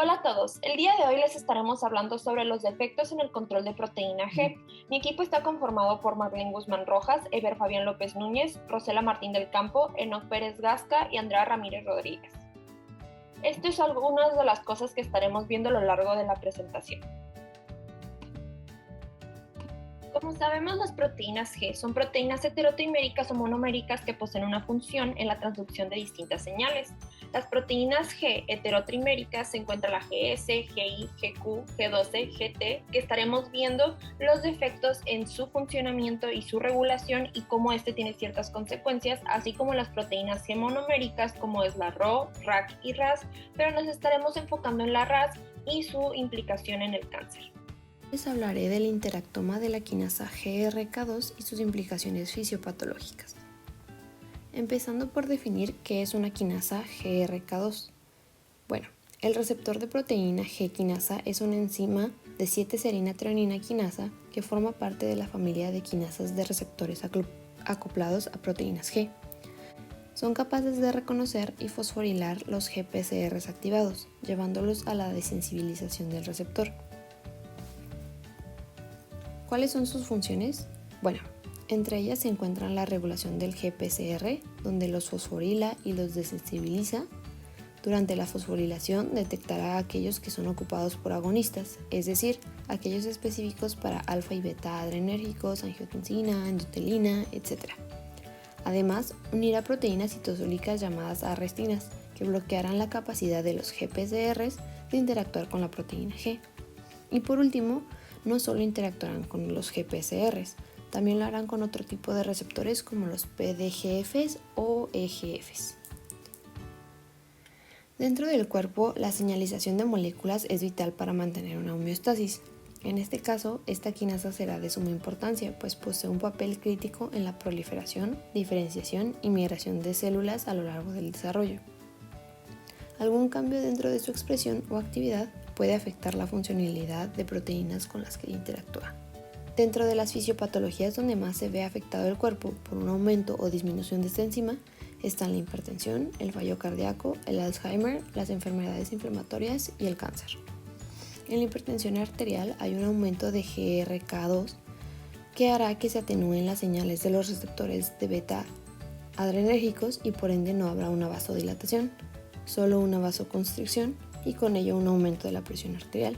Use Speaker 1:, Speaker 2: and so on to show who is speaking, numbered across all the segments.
Speaker 1: Hola a todos, el día de hoy les estaremos hablando sobre los defectos en el control de proteína G. Mi equipo está conformado por Marlene Guzmán Rojas, Eber Fabián López Núñez, Rosela Martín del Campo, Enoc Pérez Gasca y Andrea Ramírez Rodríguez. Esto es algunas de las cosas que estaremos viendo a lo largo de la presentación. Como sabemos, las proteínas G son proteínas heterotiméricas o monoméricas que poseen una función en la transducción de distintas señales. Las proteínas G heterotriméricas se encuentran la GS, GI, GQ, G12, GT, que estaremos viendo los defectos en su funcionamiento y su regulación y cómo este tiene ciertas consecuencias, así como las proteínas G monoméricas como es la RO, RAC y RAS, pero nos estaremos enfocando en la RAS y su implicación en el cáncer.
Speaker 2: Les hablaré del interactoma de la quinasa GRK2 y sus implicaciones fisiopatológicas. Empezando por definir qué es una quinasa GRK2. Bueno, el receptor de proteína G quinasa es una enzima de 7-serina-treonina quinasa que forma parte de la familia de quinasas de receptores acoplados a proteínas G. Son capaces de reconocer y fosforilar los GPCRs activados, llevándolos a la desensibilización del receptor. ¿Cuáles son sus funciones? Bueno, entre ellas se encuentran la regulación del GPCR, donde los fosforila y los desensibiliza. Durante la fosforilación detectará a aquellos que son ocupados por agonistas, es decir, aquellos específicos para alfa y beta adrenérgicos, angiotensina, endotelina, etc. Además, unirá proteínas citosólicas llamadas arrestinas, que bloquearán la capacidad de los GPCRs de interactuar con la proteína G. Y por último, no solo interactuarán con los GPCRs, también lo harán con otro tipo de receptores como los PDGFs o EGFs. Dentro del cuerpo, la señalización de moléculas es vital para mantener una homeostasis. En este caso, esta quinasa será de suma importancia, pues posee un papel crítico en la proliferación, diferenciación y migración de células a lo largo del desarrollo. Algún cambio dentro de su expresión o actividad puede afectar la funcionalidad de proteínas con las que interactúa. Dentro de las fisiopatologías donde más se ve afectado el cuerpo por un aumento o disminución de esta enzima están la hipertensión, el fallo cardíaco, el Alzheimer, las enfermedades inflamatorias y el cáncer. En la hipertensión arterial hay un aumento de GRK2 que hará que se atenúen las señales de los receptores de beta adrenérgicos y por ende no habrá una vasodilatación, solo una vasoconstricción y con ello un aumento de la presión arterial.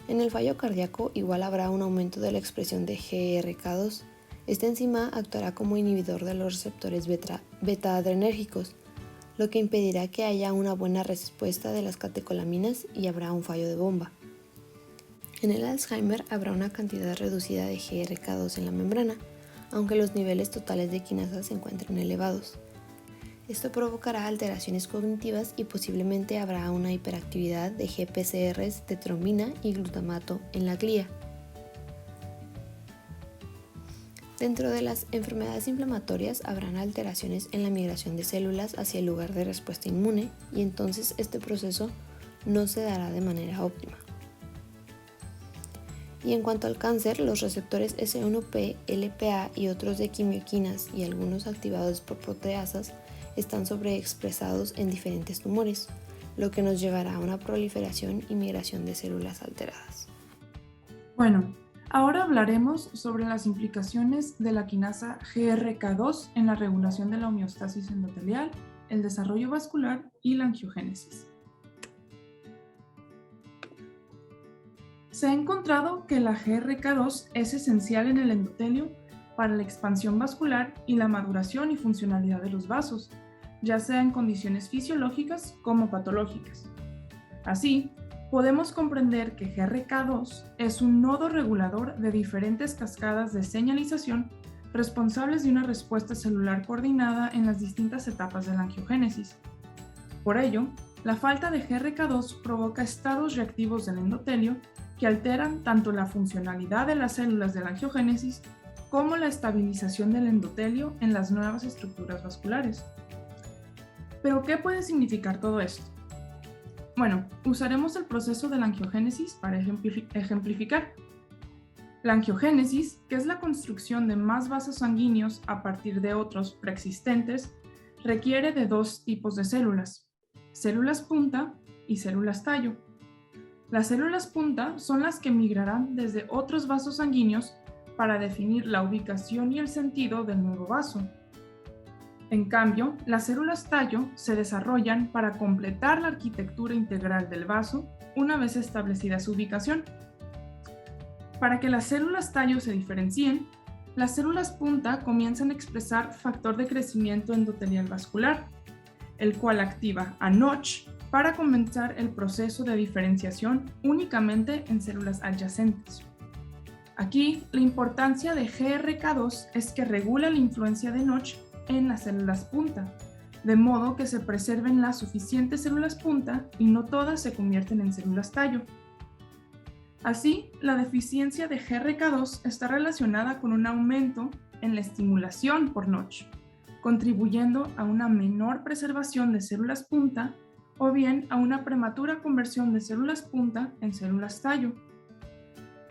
Speaker 2: En el fallo cardíaco igual habrá un aumento de la expresión de GRK2. Esta enzima actuará como inhibidor de los receptores beta adrenérgicos, lo que impedirá que haya una buena respuesta de las catecolaminas y habrá un fallo de bomba. En el Alzheimer habrá una cantidad reducida de GRK2 en la membrana, aunque los niveles totales de quinasa se encuentren elevados. Esto provocará alteraciones cognitivas y posiblemente habrá una hiperactividad de GPCRs de trombina y glutamato en la glía. Dentro de las enfermedades inflamatorias habrán alteraciones en la migración de células hacia el lugar de respuesta inmune y entonces este proceso no se dará de manera óptima. Y en cuanto al cáncer, los receptores S1P, LPA y otros de quimioquinas y algunos activados por proteasas están sobreexpresados en diferentes tumores, lo que nos llevará a una proliferación y migración de células alteradas.
Speaker 3: Bueno, ahora hablaremos sobre las implicaciones de la quinasa GRK2 en la regulación de la homeostasis endotelial, el desarrollo vascular y la angiogénesis. Se ha encontrado que la GRK2 es esencial en el endotelio para la expansión vascular y la maduración y funcionalidad de los vasos, ya sea en condiciones fisiológicas como patológicas. Así, podemos comprender que GRK2 es un nodo regulador de diferentes cascadas de señalización responsables de una respuesta celular coordinada en las distintas etapas de la angiogénesis. Por ello, la falta de GRK2 provoca estados reactivos del endotelio que alteran tanto la funcionalidad de las células de la angiogénesis como la estabilización del endotelio en las nuevas estructuras vasculares. ¿Pero qué puede significar todo esto? Bueno, usaremos el proceso de la angiogénesis para ejemplificar. La angiogénesis, que es la construcción de más vasos sanguíneos a partir de otros preexistentes, requiere de dos tipos de células: células punta y células tallo. Las células punta son las que migrarán desde otros vasos sanguíneos para definir la ubicación y el sentido del nuevo vaso. En cambio, las células tallo se desarrollan para completar la arquitectura integral del vaso una vez establecida su ubicación. Para que las células tallo se diferencien, las células punta comienzan a expresar factor de crecimiento endotelial vascular, el cual activa a Notch para comenzar el proceso de diferenciación únicamente en células adyacentes. Aquí, la importancia de GRK2 es que regula la influencia de Notch en las células punta, de modo que se preserven las suficientes células punta y no todas se convierten en células tallo. Así, la deficiencia de GRK2 está relacionada con un aumento en la estimulación por Notch, contribuyendo a una menor preservación de células punta o bien a una prematura conversión de células punta en células tallo.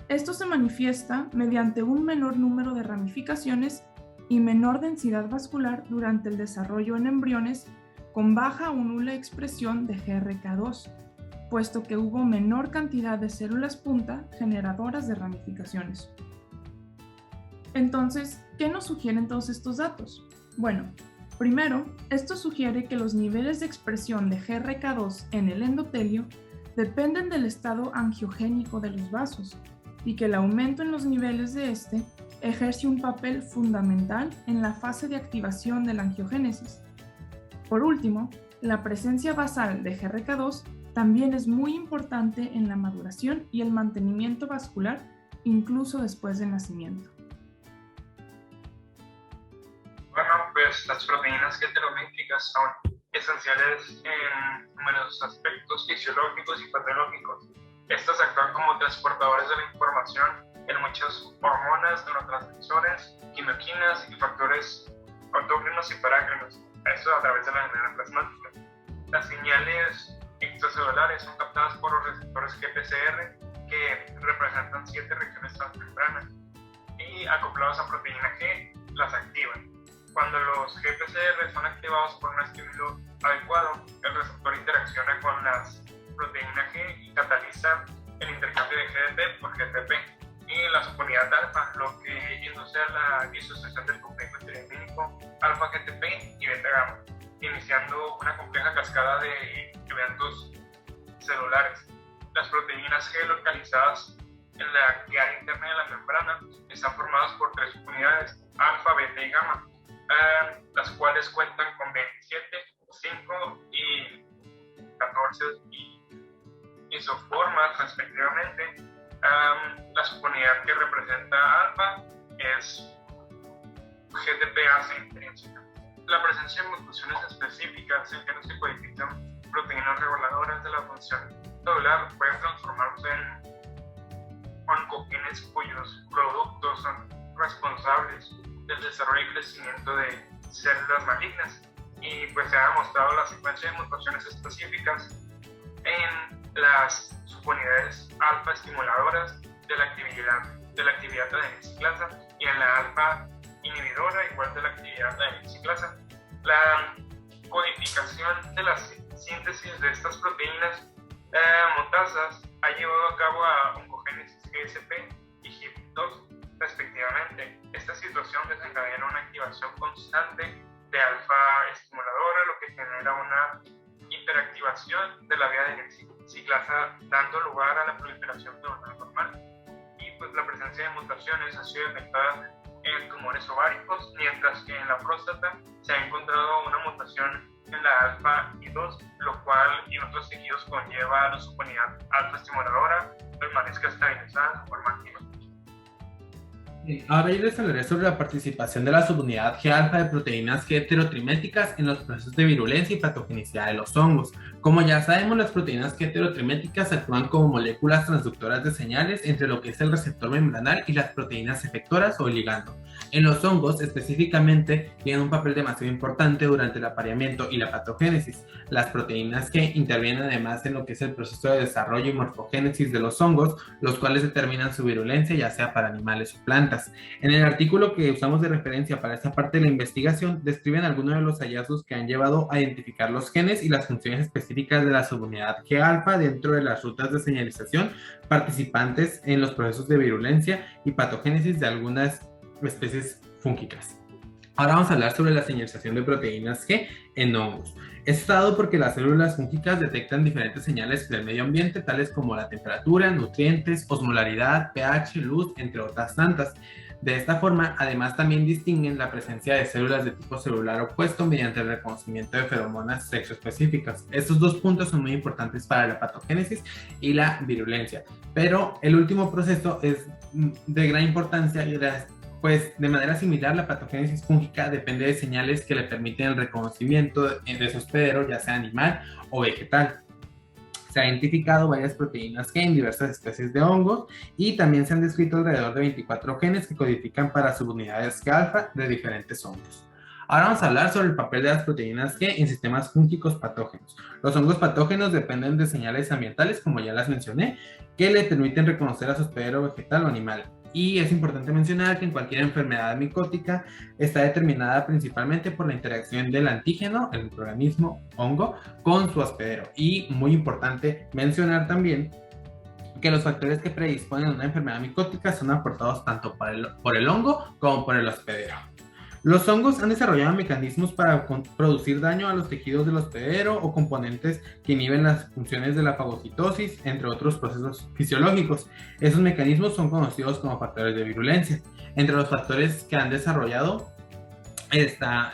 Speaker 3: Esto se manifiesta mediante un menor número de ramificaciones y menor densidad vascular durante el desarrollo en embriones con baja o nula expresión de GRK2, puesto que hubo menor cantidad de células punta generadoras de ramificaciones. Entonces, ¿qué nos sugieren todos estos datos? Bueno, primero, esto sugiere que los niveles de expresión de GRK2 en el endotelio dependen del estado angiogénico de los vasos y que el aumento en los niveles de este ejerce un papel fundamental en la fase de activación de la angiogénesis. Por último, la presencia basal de GRK2 también es muy importante en la maduración y el mantenimiento vascular, incluso después del nacimiento.
Speaker 4: Bueno, pues las proteínas heterométricas son esenciales en numerosos aspectos fisiológicos y patológicos. Estas actúan como transportadores de la información en muchas hormonas, neurotransmisores, quimioquinas y factores autócrinos y parácrinos, esto a través de la membrana plasmática. Las señales extracelulares son captadas por los receptores GPCR, que representan 7 regiones transmembranas, y acoplados a proteína G, las activan. Cuando los GPCR son activados por un estímulo adecuado, el receptor interacciona con las proteína G y cataliza el intercambio de GDP por GTP y la subunidad alfa, lo que induce a la disociación del complejo estereoquímico alfa-GTP y beta-gamma, iniciando una compleja cascada de eventos celulares. Las proteínas G localizadas en la área interna de la membrana están formadas por 3 subunidades, alfa, beta y gamma, las cuales cuentan con 27, 5 y 14 isoformas respectivamente. La subunidad que representa alfa es GTPase intrínseca. La presencia de mutaciones específicas en que no se codifican proteínas reguladoras de la función celular pueden transformarse en oncogenes cuyos productos son responsables del desarrollo y crecimiento de células malignas, y pues se ha demostrado la secuencia de mutaciones específicas en las subunidades alfa estimuladoras de la actividad de adenosiclasa y en la alfa inhibidora igual de la actividad de adenosiclasa. La codificación de la síntesis de estas proteínas mutasas ha llevado a cabo a oncogénesis GSP y HIP2 respectivamente. Esta situación desencadena una activación constante de alfa estimuladora, lo que genera una hiperactivación de la vía de ciclasa, dando lugar a la proliferación neuronal normal. Y pues la presencia de mutaciones ha sido detectada en tumores ováricos, mientras que en la próstata se ha encontrado una mutación en la alfa I2, lo cual en otros tejidos conlleva a la subunidad alfa estimuladora permanezca estabilizada en forma activa.
Speaker 5: Ahora yo les hablaré sobre la participación de la subunidad G-alfa de proteínas G heterotriméticas en los procesos de virulencia y patogenicidad de los hongos. Como ya sabemos, las proteínas G heterotriméticas actúan como moléculas transductoras de señales entre lo que es el receptor membranal y las proteínas efectoras o el ligando. En los hongos, específicamente, tienen un papel demasiado importante durante el apareamiento y la patogénesis. Las proteínas G intervienen además en lo que es el proceso de desarrollo y morfogénesis de los hongos, los cuales determinan su virulencia, ya sea para animales o plantas. plantas. En el artículo que usamos de referencia para esta parte de la investigación, describen algunos de los hallazgos que han llevado a identificar los genes y las funciones específicas de la subunidad G-alfa dentro de las rutas de señalización participantes en los procesos de virulencia y patogénesis de algunas especies fúngicas. Ahora vamos a hablar sobre la señalización de proteínas G en hongos. Esto dado porque las células fúngicas detectan diferentes señales del medio ambiente, tales como la temperatura, nutrientes, osmolaridad, pH, luz, entre otras tantas. De esta forma, además también distinguen la presencia de células de tipo celular opuesto mediante el reconocimiento de feromonas sexoespecíficas. Estos dos puntos son muy importantes para la patogénesis y la virulencia. Pero el último proceso es de gran importancia y pues de manera similar, la patogénesis fúngica depende de señales que le permiten el reconocimiento de su hospedero, ya sea animal o vegetal. Se han identificado varias proteínas G en diversas especies de hongos y también se han descrito alrededor de 24 genes que codifican para subunidades G-alfa de diferentes hongos. Ahora vamos a hablar sobre el papel de las proteínas G en sistemas fúngicos patógenos. Los hongos patógenos dependen de señales ambientales, como ya las mencioné, que le permiten reconocer a su hospedero vegetal o animal. Y es importante mencionar que en cualquier enfermedad micótica está determinada principalmente por la interacción del antígeno, el microorganismo hongo, con su hospedero. Y muy importante mencionar también que los factores que predisponen a una enfermedad micótica son aportados tanto por el hongo como por el hospedero. Los hongos han desarrollado mecanismos para producir daño a los tejidos del hospedero o componentes que inhiben las funciones de la fagocitosis, entre otros procesos fisiológicos. Esos mecanismos son conocidos como factores de virulencia. Entre los factores que han desarrollado están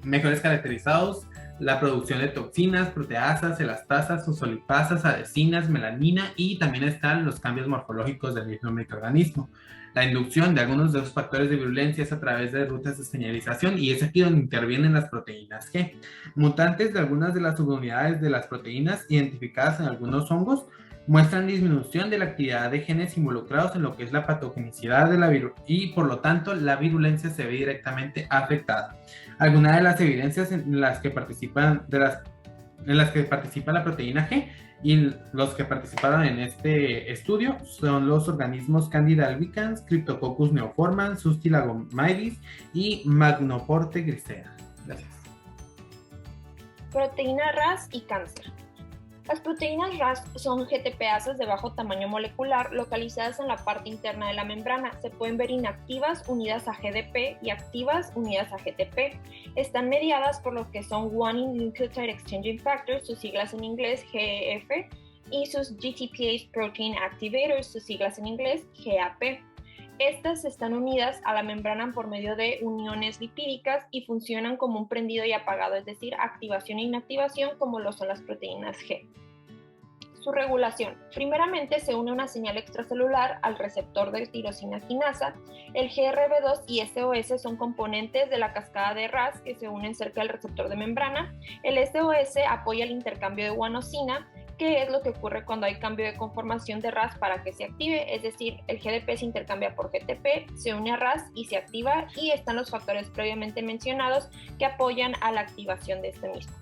Speaker 5: mejores caracterizados la producción de toxinas, proteasas, elastasas, fosfolipasas, adhesinas, melanina y también están los cambios morfológicos del mismo microorganismo. La inducción de algunos de esos factores de virulencia es a través de rutas de señalización y es aquí donde intervienen las proteínas G. Mutantes de algunas de las subunidades de las proteínas identificadas en algunos hongos muestran disminución de la actividad de genes involucrados en lo que es la patogenicidad de la y por lo tanto la virulencia se ve directamente afectada. Algunas de las evidencias en las que participa la proteína G y los que participaron en este estudio son los organismos Candida albicans, Cryptococcus neoformans, Sustilagomyces y Magnoporte grisea. Gracias.
Speaker 1: Proteína RAS y cáncer. Las proteínas RAS son GTPasas de bajo tamaño molecular localizadas en la parte interna de la membrana. Se pueden ver inactivas unidas a GDP y activas unidas a GTP. Están mediadas por lo que son Guanine Nucleotide Exchanging Factors, sus siglas en inglés GEF, y sus GTPase Protein Activators, sus siglas en inglés GAP. Estas están unidas a la membrana por medio de uniones lipídicas y funcionan como un prendido y apagado, es decir, activación e inactivación como lo son las proteínas G. Su regulación. Primeramente se une una señal extracelular al receptor de tirosina quinasa. El GRB2 y SOS son componentes de la cascada de RAS que se unen cerca del receptor de membrana. El SOS apoya el intercambio de guanosina, que es lo que ocurre cuando hay cambio de conformación de RAS para que se active, es decir, el GDP se intercambia por GTP, se une a RAS y se activa, y están los factores previamente mencionados que apoyan a la activación de este mismo.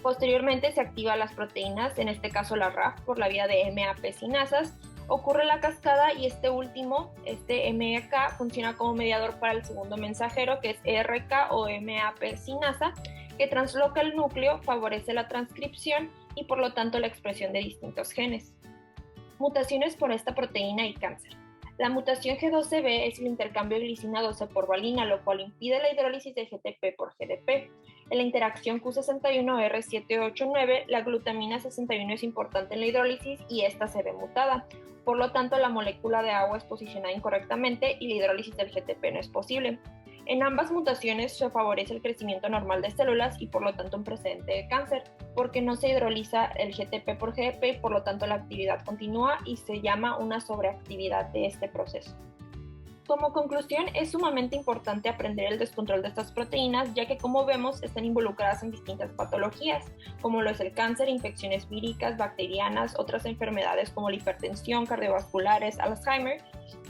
Speaker 1: Posteriormente se activan las proteínas, en este caso la RAF, por la vía de MAP sinasas. Ocurre la cascada y este MEK, funciona como mediador para el segundo mensajero, que es ERK o MAP sinasa, que transloca el núcleo, favorece la transcripción y por lo tanto la expresión de distintos genes. Mutaciones por esta proteína y cáncer. La mutación G12B es el intercambio de glicina 12 por valina, lo cual impide la hidrólisis de GTP por GDP. En la interacción Q61R789, la glutamina 61 es importante en la hidrólisis y esta se ve mutada. Por lo tanto, la molécula de agua es posicionada incorrectamente y la hidrólisis del GTP no es posible. En ambas mutaciones se favorece el crecimiento normal de células y por lo tanto un precedente de cáncer, porque no se hidroliza el GTP por GDP y por lo tanto la actividad continúa y se llama una sobreactividad de este proceso. Como conclusión, es sumamente importante aprender el descontrol de estas proteínas, ya que como vemos están involucradas en distintas patologías, como lo es el cáncer, infecciones víricas, bacterianas, otras enfermedades como la hipertensión, cardiovasculares, Alzheimer.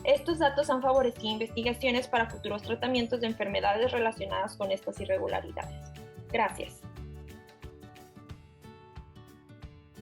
Speaker 1: Estos datos han favorecido investigaciones para futuros tratamientos de enfermedades relacionadas con estas irregularidades. Gracias.